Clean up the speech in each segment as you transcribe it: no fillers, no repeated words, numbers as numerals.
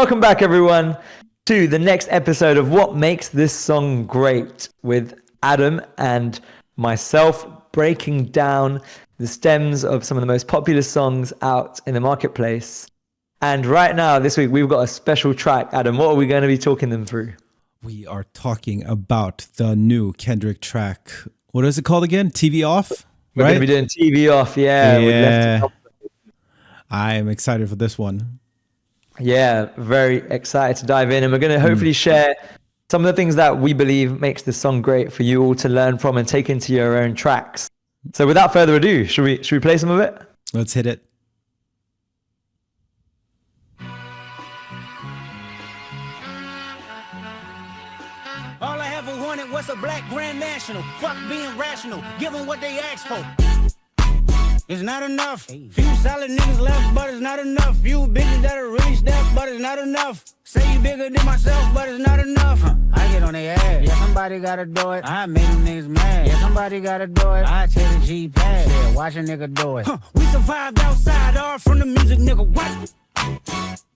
welcome back, everyone, to the next episode of What Makes This Song Great with Adam and myself breaking down the stems of some of the most popular songs out in the marketplace. And right now, this week, we've got a special track. Adam, what are we going to be talking them through? We are talking about the new Kendrick track. What is it called again? TV Off? We're going to be doing TV Off, yeah. Yeah. I am excited for this one. Yeah, very excited to dive in. And we're going to hopefully share some of the things that we believe makes this song great for you all to learn from and take into your own tracks. So without further ado, should we play some of it? Let's hit it. All I ever wanted was a black grand national. Fuck being rational, give them what they asked for. It's not enough. Few solid niggas left, but it's not enough. Few bitches that are really stepped, but it's not enough. Say you bigger than myself, but it's not enough. I get on their ass. Yeah, somebody gotta do it. I made them niggas mad. Yeah, somebody gotta do it. I take the G-pad. Yeah, watch a nigga do it. We survived outside, all from the music, nigga. What?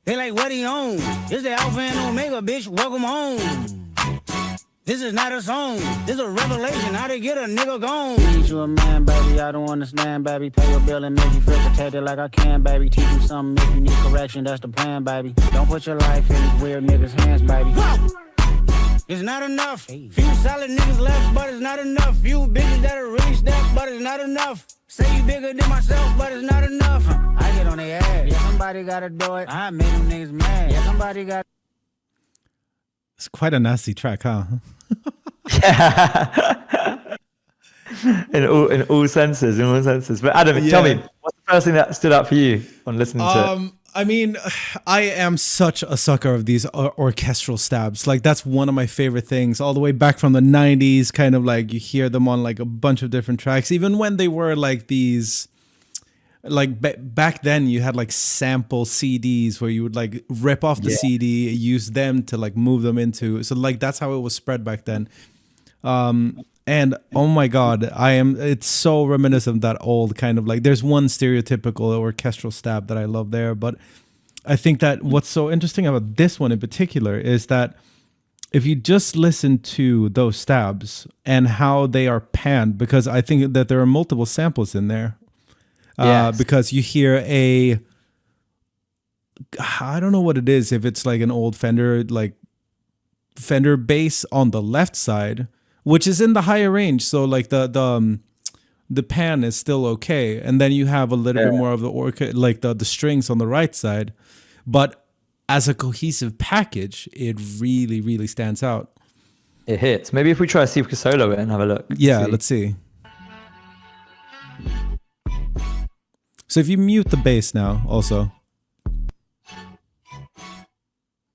They like, what he on? It's the Alpha and Omega, bitch. Welcome home. This is not a song, this is a revelation, how to get a nigga gone. Need you a man, baby, I don't understand, baby. Pay your bill and make you feel protected like I can, baby. Teach you something if you need correction, that's the plan, baby. Don't put your life in these weird niggas' hands, baby. Whoa! It's not enough. Few solid niggas left, but it's not enough. Few bitches that are really stepped, but it's not enough. Say you bigger than myself, but it's not enough. I get on their ass. Yeah, somebody gotta do it. I made them niggas mad. Yeah, somebody got. It's quite a nasty track, huh? Yeah. in all senses. But Adam, tell me, what's the first thing that stood out for you on listening to it? I mean, I am such a sucker of these orchestral stabs. Like, that's one of my favorite things. All the way back from the 90s, kind of like you hear them on like a bunch of different tracks. Even when they were like these... Like back then you had like sample CDs where you would like rip off the CD, use them to like move them into. So like that's how it was spread back then. And oh my God, it's so reminiscent of that old kind of like, there's one stereotypical orchestral stab that I love there. But I think that what's so interesting about this one in particular is that if you just listen to those stabs and how they are panned, because I think that there are multiple samples in there. Yes. Because you hear I don't know what it is, if it's like an old Fender bass on the left side, which is in the higher range. So like the pan is still okay. And then you have a little bit more of the strings on the right side. But as a cohesive package, it really, really stands out. It hits. Maybe if we try to see if we can solo it and have a look. Yeah, let's see. So if you mute the bass now, also,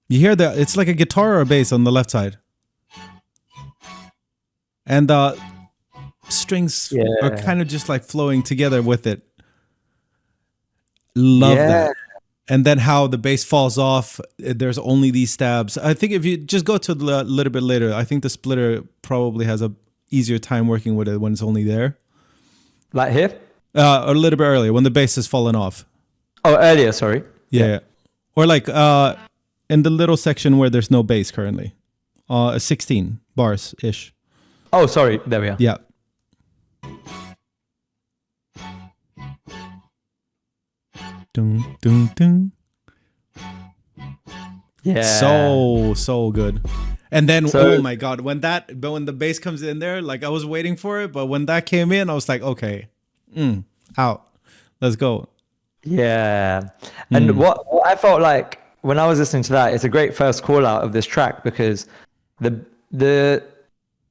you hear that it's like a guitar or a bass on the left side, and the strings are kind of just like flowing together with it. Love that. And then how the bass falls off. There's only these stabs. I think if you just go to a little bit later, I think the splitter probably has a easier time working with it when it's only there. Like here? A little bit earlier when the bass has fallen off. Oh, earlier, sorry. Yeah. Or like in the little section where there's no bass currently. 16 bars-ish. Oh, sorry. There we are. Yeah. Dun, dun, dun. Yeah. So good. And then, oh my God, when the bass comes in there, like I was waiting for it, but when that came in, I was like, okay. Out. Let's go. Yeah. And what I felt like when I was listening to that, it's a great first call out of this track because the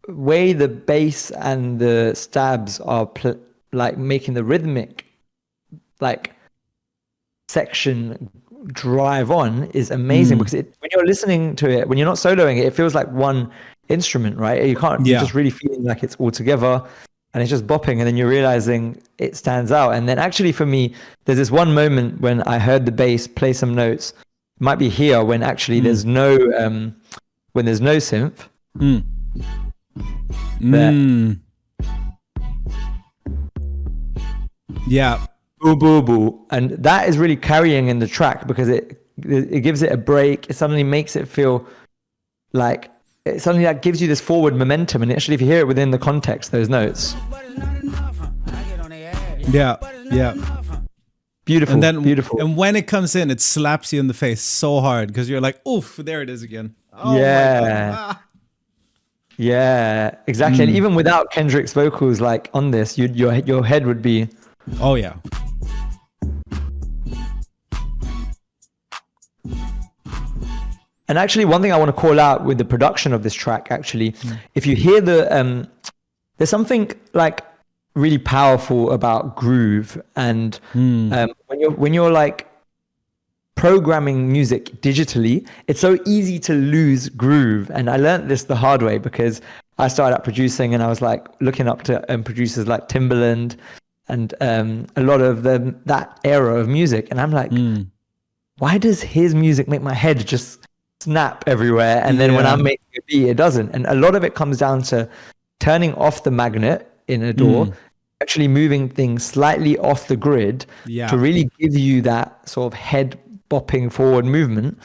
way the bass and the stabs are like making the rhythmic like section drive on is amazing because when you're listening to it, when you're not soloing it, it feels like one instrument, right? You're just really feeling like it's all together. And it's just bopping, and then you're realizing it stands out. And then actually for me, there's this one moment when I heard the bass play some notes. It might be here when actually there's no synth. Yeah. Boo, boo, boo. And that is really carrying in the track because it it gives it a break. It suddenly makes it feel like it suddenly like gives you this forward momentum. And actually, if you hear it within the context, those notes, beautiful, and then beautiful. And when it comes in, it slaps you in the face so hard because you're like, oof, there it is again. Oh Yeah. Yeah, exactly. And even without Kendrick's vocals like on this, your head would be. Oh yeah. And actually, one thing I want to call out with the production of this track, actually, if you hear there's something like really powerful about groove, and when you're like programming music digitally, it's so easy to lose groove. And I learned this the hard way because I started out producing, and I was like looking up to producers like Timbaland and a lot of that era of music, and I'm like, why does his music make my head just snap everywhere? And then when I'm making a beat, it doesn't. And a lot of it comes down to turning off the magnet in a door, actually moving things slightly off the grid to really give you that sort of head bopping forward movement.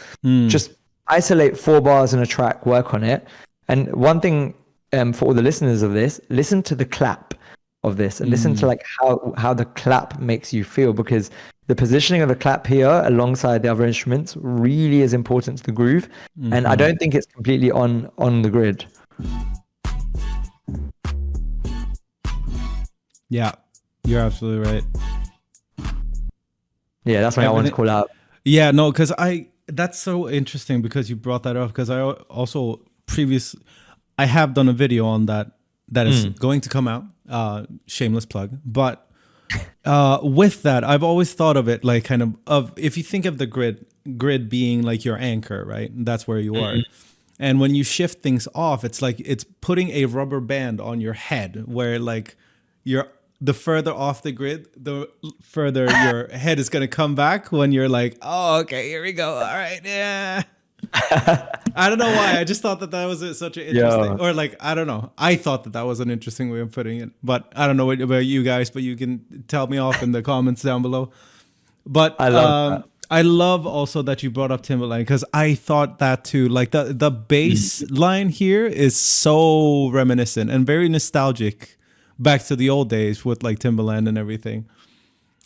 Just isolate 4 bars in a track, work on it. And one thing for all the listeners of this, listen to the clap of this and listen to like how the clap makes you feel, because the positioning of the clap here alongside the other instruments really is important to the groove. And I don't think it's completely on the grid. Yeah, you're absolutely right. Yeah, that's what I wanted to call out. Yeah, no, because that's so interesting because you brought that up, because I also I have done a video on that is going to come out, shameless plug, but with that, I've always thought of it like kind of if you think of the grid being like your anchor, right? That's where you are. And when you shift things off, it's like it's putting a rubber band on your head, where like the further off the grid, the further your head is going to come back when you're like, oh, okay, here we go. All right, yeah. I don't know why. I just thought that was such an interesting, or like, I don't know. I thought that was an interesting way of putting it, but I don't know about you guys, but you can tell me off in the comments down below. But I love also that you brought up Timbaland, because I thought that too. Like the bass line here is so reminiscent and very nostalgic back to the old days with like Timbaland and everything.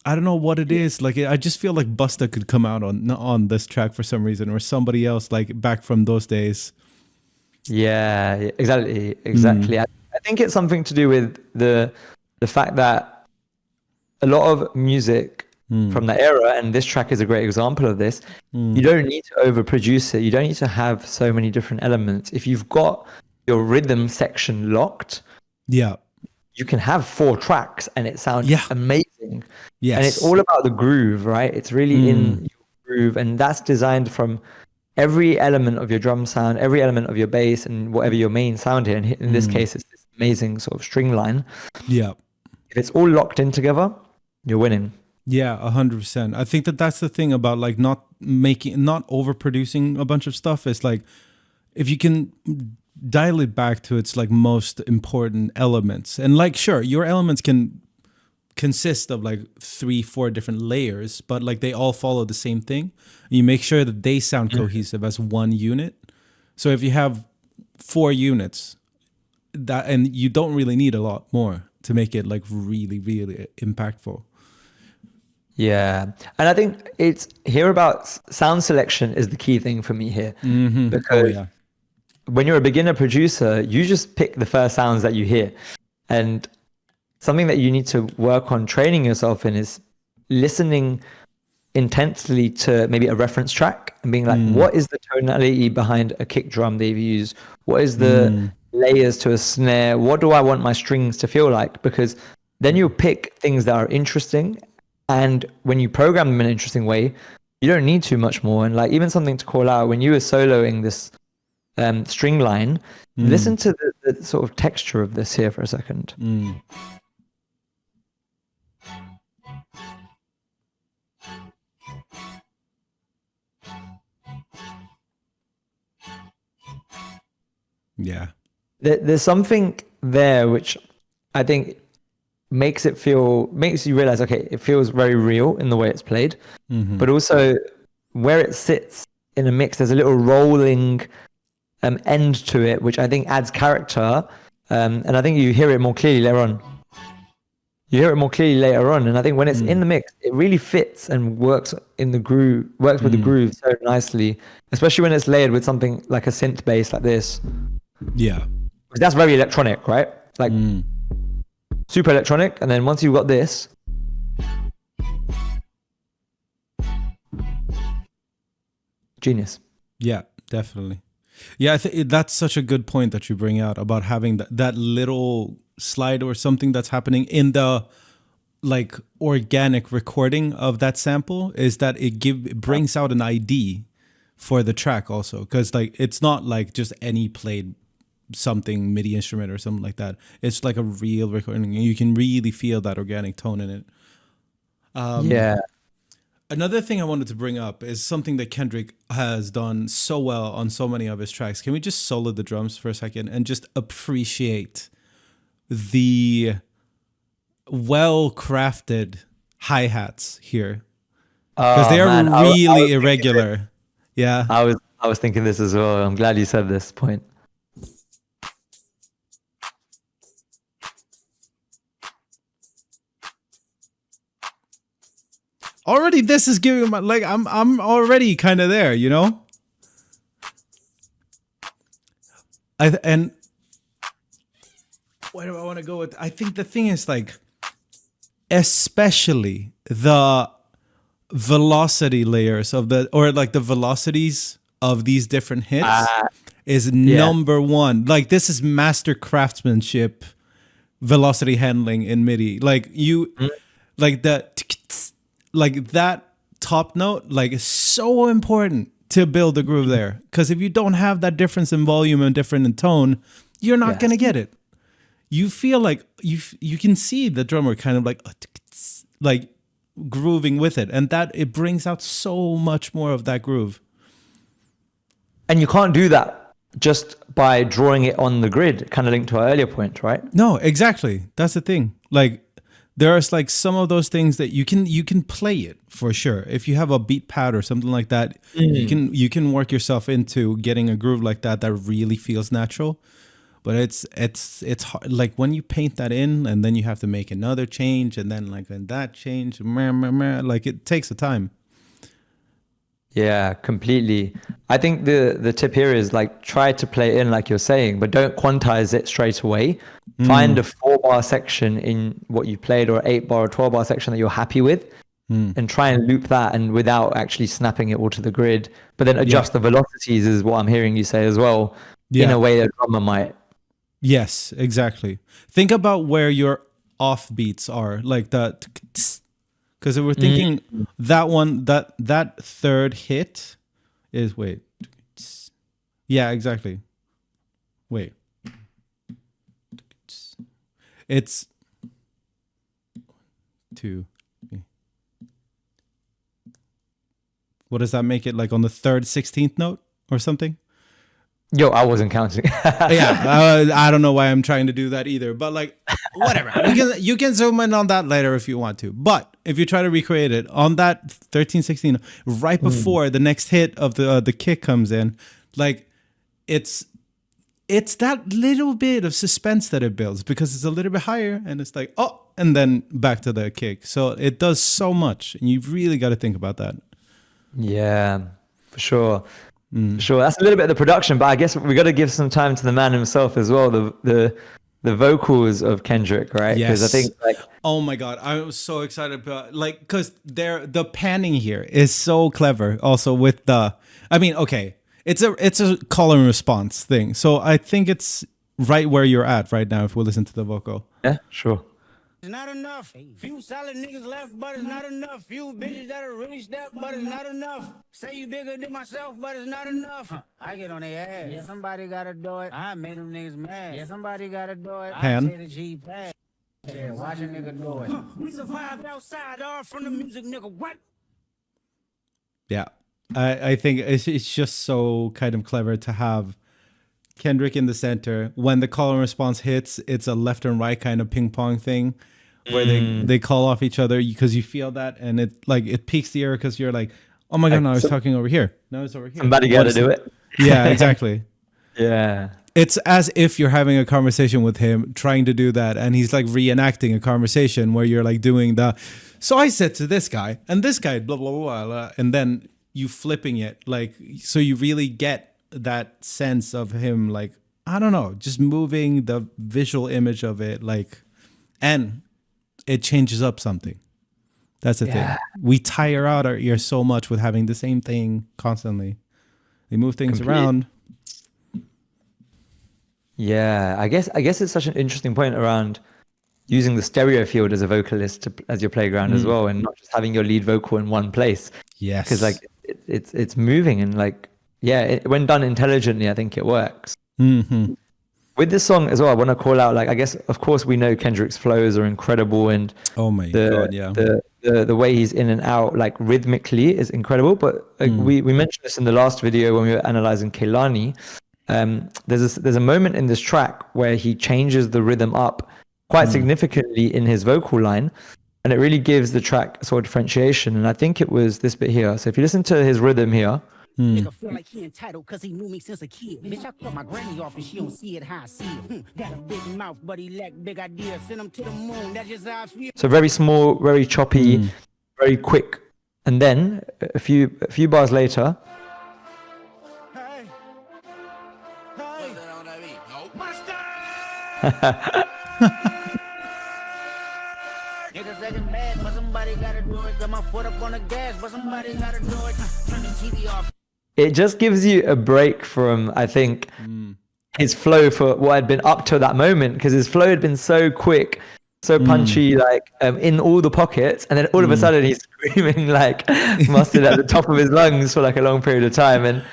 I don't know what it is. Like, I just feel like Busta could come out on this track for some reason, or somebody else like back from those days. Yeah, exactly. I think it's something to do with the fact that a lot of music from that era, and this track is a great example of this, you don't need to overproduce it. You don't need to have so many different elements. If you've got your rhythm section locked, you can have 4 tracks and it sounds amazing. Yes. And it's all about the groove, right? It's really in your groove, and that's designed from every element of your drum sound, every element of your bass, and whatever your main sound here. And in this case, it's this amazing sort of string line. Yeah. If it's all locked in together, you're winning. Yeah, 100%. I think that's the thing about like not overproducing a bunch of stuff. It's like, if you can dial it back to its like most important elements, and like, sure, your elements can consist of like 3-4 different layers, but like they all follow the same thing. You make sure that they sound cohesive as one unit. So if you have 4 units, and you don't really need a lot more to make it like really, really impactful. Yeah, and I think it's here about sound selection is the key thing for me here, because when you're a beginner producer, you just pick the first sounds that you hear. And something that you need to work on training yourself in is listening intensely to maybe a reference track and being like, what is the tonality behind a kick drum they've used? What is the layers to a snare? What do I want my strings to feel like? Because then you'll pick things that are interesting. And when you program them in an interesting way, you don't need too much more. And like, even something to call out, when you were soloing this string line, listen to the sort of texture of this here for a second. Yeah, there's something there which I think makes you realize, okay, it feels very real in the way it's played, but also where it sits in a mix, there's a little rolling end to it, which I think adds character. And I think you hear it more clearly later on. And I think when it's in the mix, it really fits and works in the groove, with the groove so nicely, especially when it's layered with something like a synth bass like this. Yeah. Because that's very electronic, right? Like super electronic. And then once you've got this, genius. Yeah, definitely. Yeah, I think that's such a good point that you bring out about having that little slide or something that's happening in the like organic recording of that sample, is that it brings out an ID for the track also, because like it's not like just any played something MIDI instrument or something like that. It's like a real recording, and you can really feel that organic tone in it. Yeah. Another thing I wanted to bring up is something that Kendrick has done so well on so many of his tracks. Can we just solo the drums for a second and just appreciate the well-crafted hi-hats here? Because they are really irregular. Yeah. I was thinking this as well. I'm glad you said this point. Already this is giving my, like, I'm already kind of there, you know? And where do I want to go with? I think the thing is like, especially the velocity layers of the, or like the velocities of these different hits is number one. Like this is master craftsmanship, velocity handling in MIDI. Like you, like that top note, like is so important to build the groove there. Because if you don't have that difference in volume and different in tone, you're not gonna get it. You feel like you can see the drummer kind of like grooving with it, and that it brings out so much more of that groove. And you can't do that just by drawing it on the grid, kind of linked to our earlier point, right? No, exactly. That's the thing. Like there's like some of those things that you can play it for sure. If you have a beat pad or something like that, you can work yourself into getting a groove like that really feels natural. But it's hard. Like when you paint that in and then you have to make another change and then like when that change, like it takes a time. Yeah, completely. I think the tip here is like try to play it in like you're saying, but don't quantize it straight away. Find a 4-bar section in what you played, or 8-bar or 12-bar section that you're happy with, and try and loop that, and without actually snapping it all to the grid. But then adjust the velocities is what I'm hearing you say as well, in a way that a drummer might. Yes, exactly. Think about where your off beats are, like that. Because we're thinking that one, that third hit is, yeah, exactly. Wait. It's 2. What does that make it, like on the third 16th note or something? Yo, I wasn't counting. I don't know why I'm trying to do that either, but like whatever. You can zoom in on that later if you want to. But if you try to recreate it on that 13, 16, right before the next hit of the kick comes in, like it's that little bit of suspense that it builds, because it's a little bit higher and it's like, oh, and then back to the kick. So it does so much, and you've really got to think about that. Yeah, for sure. Sure, that's a little bit of the production, but I guess we got to give some time to the man himself as well. The vocals of Kendrick, right? Yes. Because I think, like, oh my god, I was so excited about, like, because the panning here is so clever. Also with the, I mean, okay, it's a call and response thing. So I think it's right where you're at right now if we listen to the vocal. Yeah, sure. It's not enough. Few solid niggas left, but it's not enough. Few bitches that are really step, but it's not enough. Say you bigger than myself, but it's not enough. I get on their ass. Yeah, somebody gotta do it. I made them niggas mad. Yeah, somebody gotta do it. Pan. I say the G pad. Yeah, watch a nigga do it. We survived outside, all from the music, nigga. What? Yeah, I think it's just so kind of clever to have Kendrick in the center. When the call and response hits, it's a left and right kind of ping pong thing, where they call off each other, because you feel that, and it piques the ear, because you're like, Oh my God, Like, no, I was talking over here. No, it's over here. Somebody got to do it. Yeah, exactly. Yeah. It's as if you're having a conversation with him, trying to do that, and he's like reenacting a conversation where you're like doing the, so I said to this guy, and this guy, blah, blah, blah, blah, and then you flipping it, like, so you really get that sense of him, like, I don't know, just moving the visual image of it, like, and it changes up something. That's the thing. We tire out our ears so much with having the same thing constantly. They move things around. Yeah, I guess it's such an interesting point around using the stereo field as a vocalist as your playground as well, and not just having your lead vocal in one place. Yes, because like it's moving, and like when done intelligently, I think it works. Mm-hmm. With this song as well, I want to call out, like, I guess of course we know Kendrick's flows are incredible, and oh my God, yeah, the way he's in and out, like rhythmically, is incredible. But like, we mentioned this in the last video when we were analyzing Kehlani. There's a moment in this track where he changes the rhythm up quite significantly in his vocal line, and it really gives the track a sort of differentiation. And I think it was this bit here. So if you listen to his rhythm here, nigga feel like he entitled cause he knew me since a kid. Bitch, I cut my granny off and she don't see it how I see it. Got a big mouth, but he lack big ideas. Send him to the moon, that's just how I feel. so very small, very choppy, very quick, and then a few bars later, Hey, niggas acting bad, but somebody gotta do it. Got my foot up on the gas, but somebody gotta do it. Turn the TV off. it just gives you a break from, I think, his flow for what had been up to that moment, because his flow had been so quick, so punchy, like in all the pockets, and then all of a sudden he's screaming like mustard at the top of his lungs for like a long period of time. And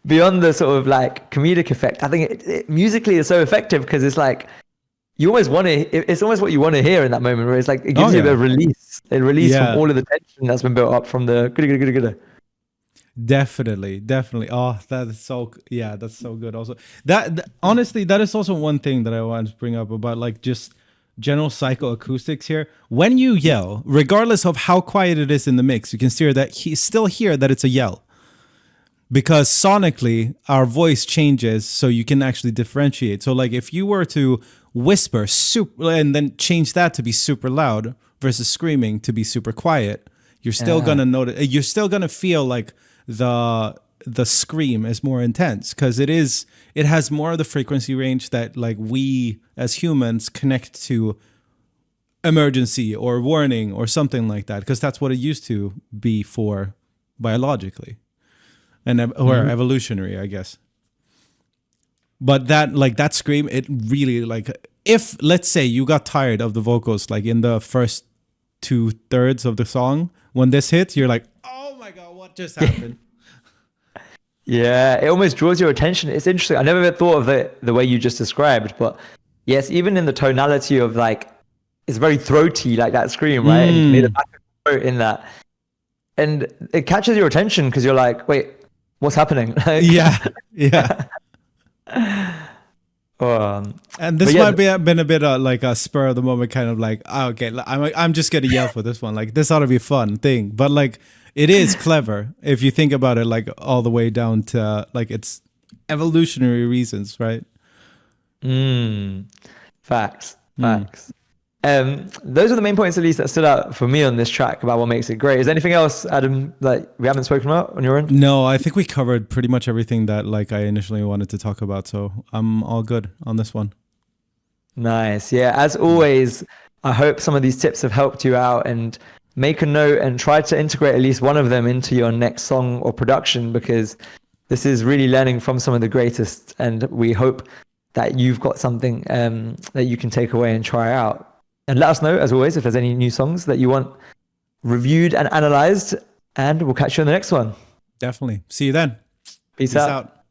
beyond the sort of like comedic effect, I think it musically is so effective, because it's like you almost want to, it's almost what you want to hear in that moment, where it's like it gives you the release, from all of the tension that's been built up from the Definitely. Oh, that is so, yeah, that's so good. Also, that honestly, that is also one thing that I wanted to bring up about like just general psychoacoustics here. When you yell, regardless of how quiet it is in the mix, you can still hear that it's a yell, because sonically our voice changes, so you can actually differentiate. So like if you were to whisper super and then change that to be super loud versus screaming to be super quiet, you're still gonna notice. You're still gonna feel like the scream is more intense, because it has more of the frequency range that like we as humans connect to emergency or warning or something like that, because that's what it used to be for biologically and or evolutionary, I guess. But that scream, it really, like, if let's say you got tired of the vocals like in the first 2/3 of the song, when this hits, you're like, oh my God, what just happened? Yeah, it almost draws your attention. It's interesting. I never thought of it the way you just described, but yes, even in the tonality of like, it's very throaty, like that scream, right? And you made a back and throat in that, and it catches your attention because you're like, wait, what's happening? Like, yeah. And this might be been a bit like a spur of the moment kind of like, oh, okay, I'm just gonna yell for this one. Like, this ought to be a fun thing, but like it is clever if you think about it, like all the way down to like its evolutionary reasons, right? Facts. Those are the main points, at least, that stood out for me on this track about what makes it great. Is there anything else, Adam, that we haven't spoken about on your end? No, I think we covered pretty much everything that like I initially wanted to talk about, so I'm all good on this one. Nice. Yeah, as always, I hope some of these tips have helped you out, and make a note and try to integrate at least one of them into your next song or production, because this is really learning from some of the greatest, and we hope that you've got something that you can take away and try out. And let us know, as always, if there's any new songs that you want reviewed and analyzed, and we'll catch you on the next one. Definitely. See you then. Peace out.